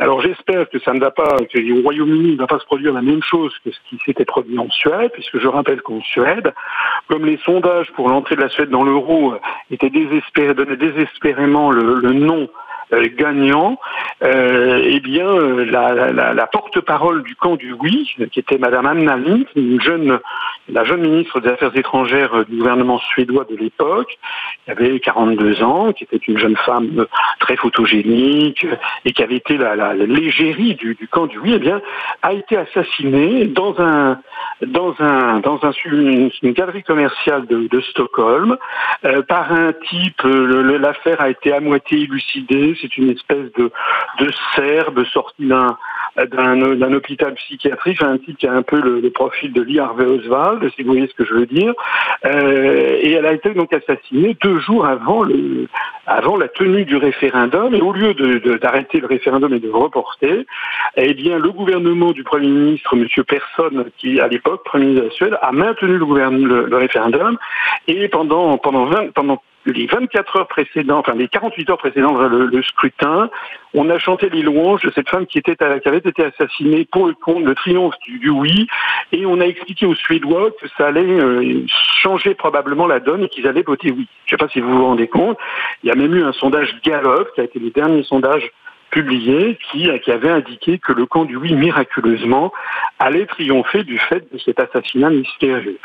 Alors j'espère que ça ne va pas, que au Royaume-Uni ne va pas se produire la même chose que ce qui s'était produit en Suède, puisque je rappelle qu'en Suède, comme les sondages pour l'entrée de la Suède dans l'euro donnaient désespérément le non gagnant, eh bien la porte-parole du camp du oui, qui était Madame Anna Lindh, la jeune ministre des Affaires étrangères du gouvernement suédois de l'époque, qui avait 42 ans, qui était une jeune femme très photogénique et qui avait été l'égérie du camp du oui, eh bien a été assassinée dans une galerie commerciale de Stockholm par un type. L'affaire a été à moitié élucidée. C'est une espèce de Serbe sorti d'un hôpital psychiatrique, un type qui a un peu le profil de Lee Harvey Oswald, si vous voyez ce que je veux dire. Et elle a été donc assassinée 2 jours avant la tenue du référendum. Et au lieu d'arrêter le référendum et de le reporter, eh bien le gouvernement du Premier ministre, Monsieur Persson, qui à l'époque Premier ministre de la Suède, a maintenu le référendum. Et pendant les 24 heures précédentes, enfin les 48 heures précédentes le scrutin, on a chanté les louanges de cette femme qui avait été assassinée pour le triomphe du oui, et on a expliqué aux Suédois que ça allait changer probablement la donne et qu'ils allaient voter oui. Je ne sais pas si vous vous rendez compte, il y a même eu un sondage Gallup, qui a été le dernier sondage publié, qui avait indiqué que le camp du oui, miraculeusement, allait triompher du fait de cet assassinat mystérieux.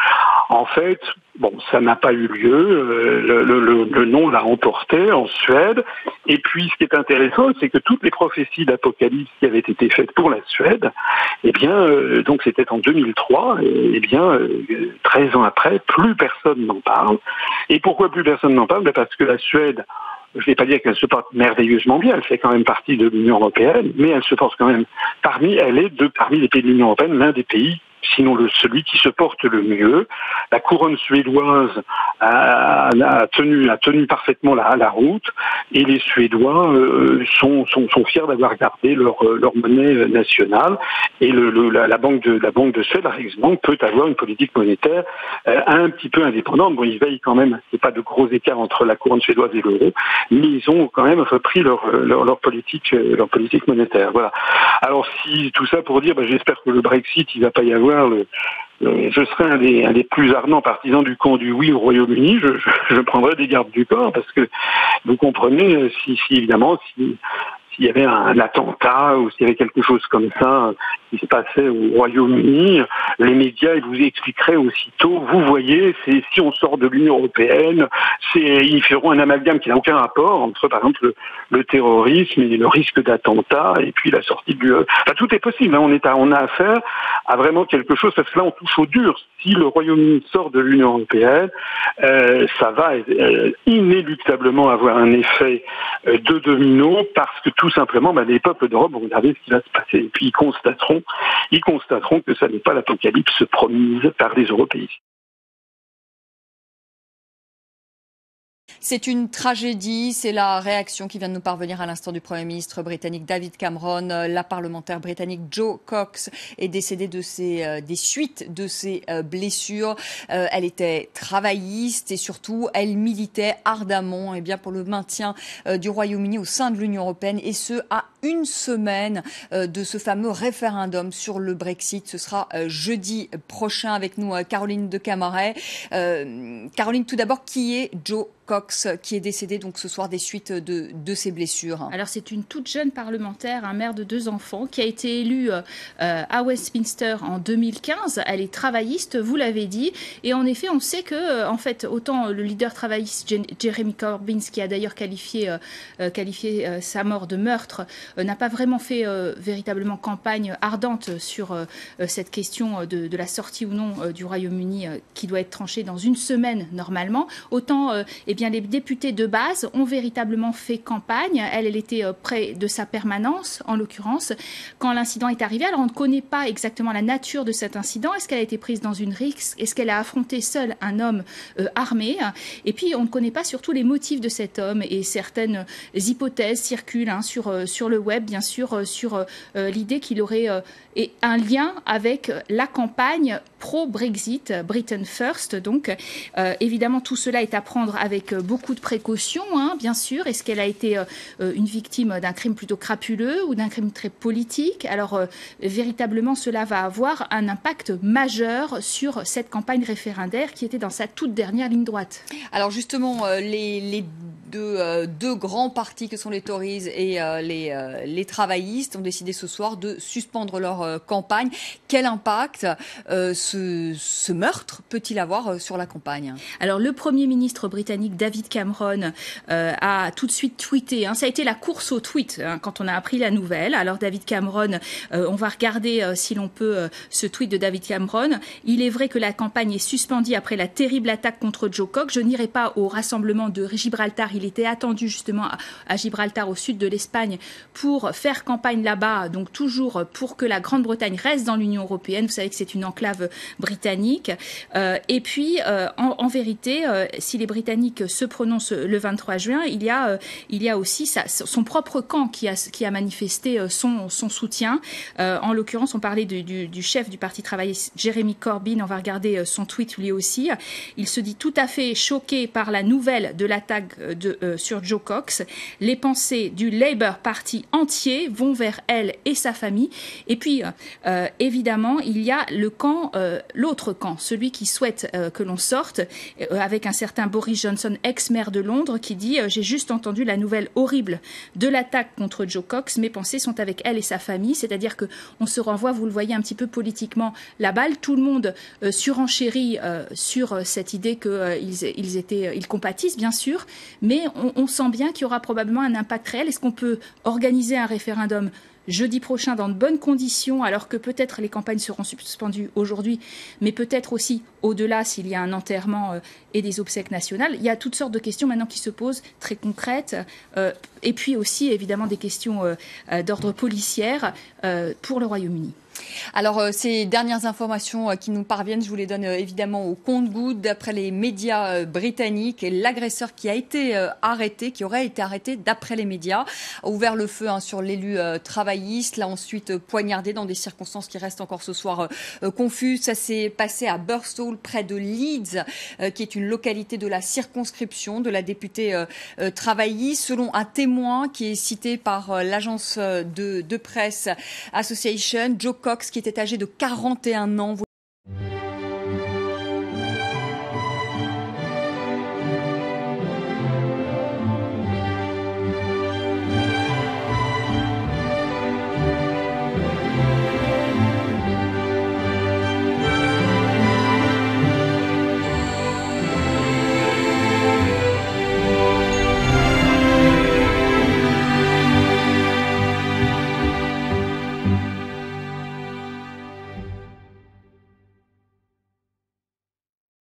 En fait, bon, ça n'a pas eu lieu, le non l'a emporté en Suède, et puis ce qui est intéressant, c'est que toutes les prophéties d'Apocalypse qui avaient été faites pour la Suède, eh bien, donc c'était en 2003, eh bien, 13 ans après, plus personne n'en parle. Et pourquoi plus personne n'en parle? Parce que la Suède, je ne vais pas dire qu'elle se porte merveilleusement bien, elle fait quand même partie de l'Union européenne, mais elle se porte quand même parmi les pays de l'Union européenne, l'un des pays, sinon celui qui se porte le mieux. La couronne suédoise a tenu parfaitement la route, et les Suédois sont fiers d'avoir gardé leur monnaie nationale, et la banque de Suède, la Riksbank, peut avoir une politique monétaire un petit peu indépendante. Bon, ils veillent quand même, il n'y a pas de gros écart entre la couronne suédoise et l'euro, mais ils ont quand même repris leur politique monétaire. Voilà. Alors si tout ça pour dire, j'espère que le Brexit, il va pas y avoir je serai un des plus ardents partisans du camp du oui au Royaume-Uni. Je prendrai des gardes du corps, parce que vous comprenez, évidemment, s'il y avait un attentat ou s'il y avait quelque chose comme ça qui se passait au Royaume-Uni, les médias ils vous expliqueraient aussitôt, vous voyez, si on sort de l'Union européenne, ils feront un amalgame qui n'a aucun rapport entre, par exemple, le terrorisme et le risque d'attentat et puis la sortie du... Enfin, tout est possible, hein. On a affaire à vraiment quelque chose, parce que là on touche au dur. Si le Royaume-Uni sort de l'Union européenne, ça va inéluctablement avoir un effet de domino, parce que tout simplement, les peuples d'Europe vont regarder ce qui va se passer, et puis ils constateront que ça n'est pas l'apocalypse promise par les européistes. C'est une tragédie, c'est la réaction qui vient de nous parvenir à l'instant du Premier ministre britannique David Cameron. La parlementaire britannique Jo Cox est décédée des suites de ses blessures. Elle était travailliste et surtout, elle militait ardemment pour le maintien du Royaume-Uni au sein de l'Union européenne, et ce, à une semaine de ce fameux référendum sur le Brexit. Ce sera jeudi prochain. Avec nous, Caroline de Camaret. Caroline, tout d'abord, qui est Jo Cox, qui est décédée donc ce soir des suites de ses blessures? Alors c'est une toute jeune parlementaire, un mère de 2 enfants, qui a été élue à Westminster en 2015. Elle est travailliste, vous l'avez dit, et en effet on sait que en fait autant le leader travailliste Jeremy Corbyn, qui a d'ailleurs qualifié sa mort de meurtre, n'a pas vraiment fait véritablement campagne ardente sur cette question de la sortie ou non du Royaume-Uni, qui doit être tranchée dans une semaine normalement. Autant les députés de base ont véritablement fait campagne. Elle était près de sa permanence, en l'occurrence, quand l'incident est arrivé. Alors, on ne connaît pas exactement la nature de cet incident. Est-ce qu'elle a été prise dans une rixe? Est-ce qu'elle a affronté seule un homme armé? Et puis, on ne connaît pas surtout les motifs de cet homme, et certaines hypothèses circulent sur le le web, bien sûr, sur l'idée qu'il aurait un lien avec la campagne pro-Brexit, Britain First. Donc, évidemment, tout cela est à prendre avec beaucoup de précautions, hein, bien sûr. Est-ce qu'elle a été une victime d'un crime plutôt crapuleux ou d'un crime très politique? Alors, véritablement, cela va avoir un impact majeur sur cette campagne référendaire qui était dans sa toute dernière ligne droite. Alors, justement, les deux grands partis que sont les Tories et les travaillistes ont décidé ce soir de suspendre leur campagne. Quel impact ce meurtre peut-il avoir sur la campagne? Alors, le Premier ministre britannique David Cameron a tout de suite tweeté. Hein, ça a été la course au tweet hein, quand on a appris la nouvelle. Alors, David Cameron, on va regarder si l'on peut ce tweet de David Cameron. Il est vrai que la campagne est suspendue après la terrible attaque contre Joe Cox. Je n'irai pas au rassemblement de Gibraltar. Il était attendu justement à Gibraltar, au sud de l'Espagne, pour faire campagne là-bas, donc toujours pour que la Grande-Bretagne reste dans l'Union européenne. Vous savez que c'est une enclave britannique. Et puis, en vérité, si les Britanniques se prononcent le 23 juin, il y a aussi son propre camp qui a manifesté son soutien. En l'occurrence, on parlait du chef du Parti travailliste, Jeremy Corbyn. On va regarder son tweet lui aussi. Il se dit tout à fait choqué par la nouvelle de l'attaque sur Joe Cox. Les pensées du Labour Party entier vont vers elle et sa famille. Et puis, évidemment, il y a l'autre camp, celui qui souhaite que l'on sorte, avec un certain Boris Johnson, ex-maire de Londres, qui dit « J'ai juste entendu la nouvelle horrible de l'attaque contre Joe Cox. Mes pensées sont avec elle et sa famille. » C'est-à-dire qu'on se renvoie, vous le voyez un petit peu politiquement, la balle. Tout le monde surenchérit sur cette idée qu'ils compatissent, bien sûr, mais on sent bien qu'il y aura probablement un impact réel. Est-ce qu'on peut organiser un référendum jeudi prochain dans de bonnes conditions, alors que peut-être les campagnes seront suspendues aujourd'hui, mais peut-être aussi au-delà s'il y a un enterrement et des obsèques nationales? Il y a toutes sortes de questions maintenant qui se posent, très concrètes, et puis aussi évidemment des questions d'ordre policière pour le Royaume-Uni. Alors, ces dernières informations qui nous parviennent, je vous les donne évidemment au compte-gouttes. D'après les médias britanniques, l'agresseur qui aurait été arrêté d'après les médias, a ouvert le feu sur l'élu travailliste, l'a ensuite poignardé dans des circonstances qui restent encore ce soir confuses. Ça s'est passé à Burstall, près de Leeds, qui est une localité de la circonscription de la députée travailliste. Selon un témoin qui est cité par l'agence de presse Association, Joe Cox, qui était âgé de 41 ans,